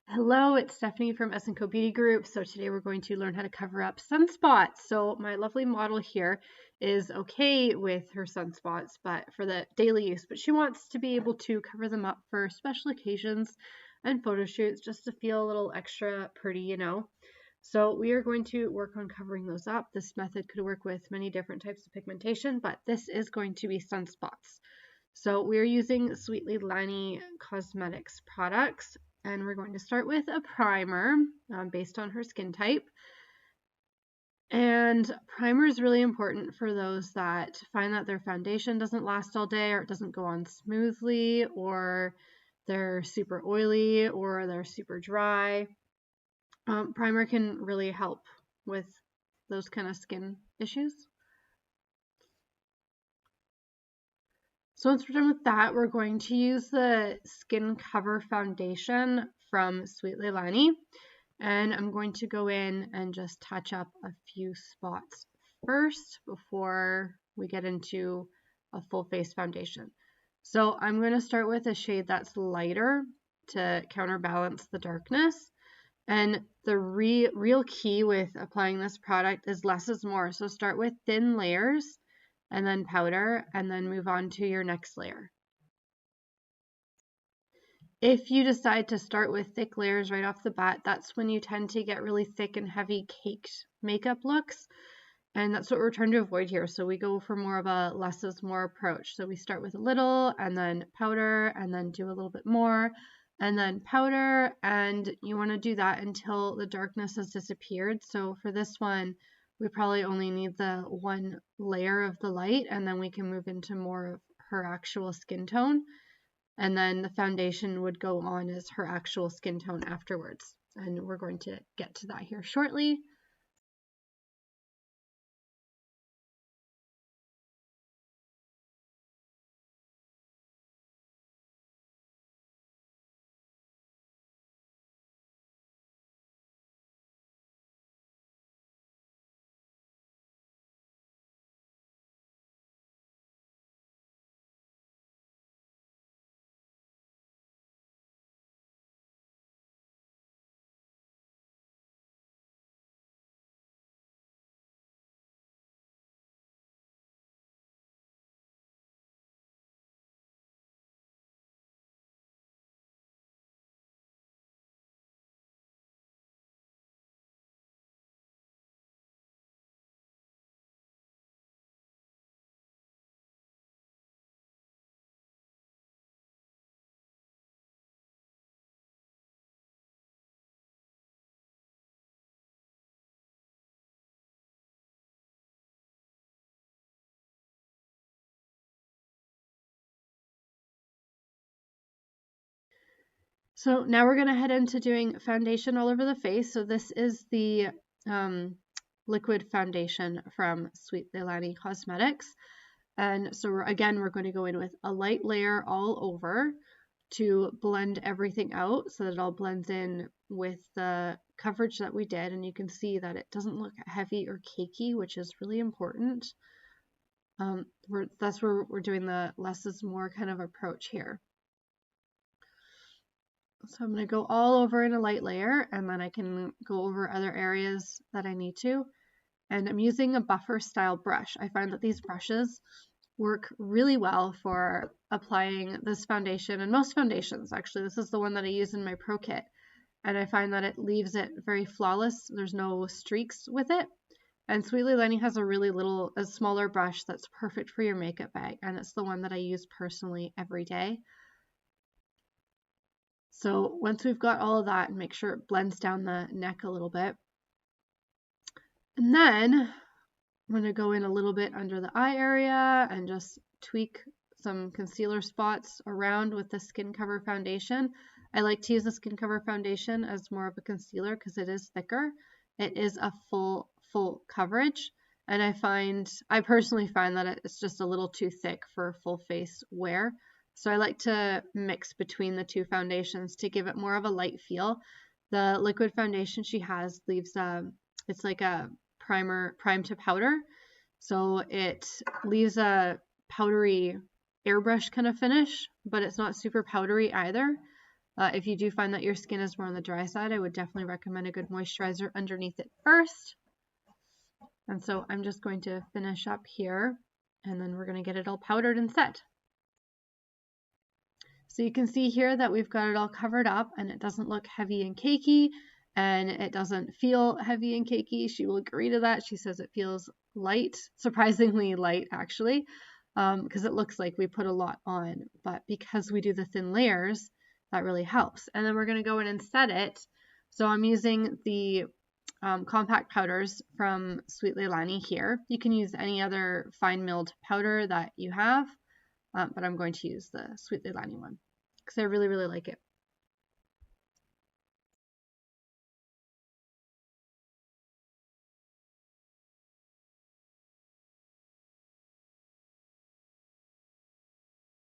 Hello, it's Stephanie from S&Co Beauty Group. So today we're going to learn how to cover up sunspots. So my lovely model here is okay with her sunspots, but for the daily use, but she wants to be able to cover them up for special occasions and photo shoots just to feel a little extra pretty, you know. So we are going to work on covering those up. This method could work with many different types of pigmentation, but this is going to be sunspots. So we're using Sweet Leilani Cosmetics products, and we're going to start with a primer based on her skin type. And primer is really important for those that find that their foundation doesn't last all day, or it doesn't go on smoothly, or they're super oily, or they're super dry. Primer can really help with those kind of skin issues. So once we're done with that, we're going to use the Skin Cover Foundation from Sweet Leilani. And I'm going to go in and just touch up a few spots first before we get into a full face foundation. So I'm going to start with a shade that's lighter to counterbalance the darkness. And the real key with applying this product is less is more. So start with thin layers and then powder, and then move on to your next layer. If you decide to start with thick layers right off the bat, that's when you tend to get really thick and heavy caked makeup looks, and that's what we're trying to avoid here. So we go for more of a less is more approach. So we start with a little, and then powder, and then do a little bit more, and then powder, and you want to do that until the darkness has disappeared. So for this one, we probably only need the one layer of the light, and then we can move into more of her actual skin tone. And then the foundation would go on as her actual skin tone afterwards. And we're going to get to that here shortly. So now we're going to head into doing foundation all over the face. So this is the liquid foundation from Sweet Leilani Cosmetics. And so we're going to go in with a light layer all over to blend everything out so that it all blends in with the coverage that we did. And you can see that it doesn't look heavy or cakey, which is really important. That's where we're doing the less is more kind of approach here. So I'm going to go all over in a light layer, and then I can go over other areas that I need to. And I'm using a buffer style brush. I find that these brushes work really well for applying this foundation, and most foundations actually. This is the one that I use in my Pro Kit, and I find that it leaves it very flawless. There's no streaks with it. And Sweet Leilani has a smaller brush that's perfect for your makeup bag, and it's the one that I use personally every day. So once we've got all of that, and make sure it blends down the neck a little bit. And then I'm going to go in a little bit under the eye area and just tweak some concealer spots around with the Skin Cover Foundation. I like to use the Skin Cover Foundation as more of a concealer because it is thicker. It is a full coverage, and I personally find that it's just a little too thick for full face wear. So I like to mix between the two foundations to give it more of a light feel. The liquid foundation she has leaves it's like a prime to powder. So it leaves a powdery airbrush kind of finish, but it's not super powdery either. If you do find that your skin is more on the dry side, I would definitely recommend a good moisturizer underneath it first. And so I'm just going to finish up here, and then we're going to get it all powdered and set. So you can see here that we've got it all covered up, and it doesn't look heavy and cakey, and it doesn't feel heavy and cakey. She will agree to that. She says it feels light, surprisingly light actually, because it looks like we put a lot on, but because we do the thin layers, that really helps. And then we're going to go in and set it. So I'm using the compact powders from Sweet Leilani here. You can use any other fine milled powder that you have, but I'm going to use the Sweet Leilani one because I really, really like it.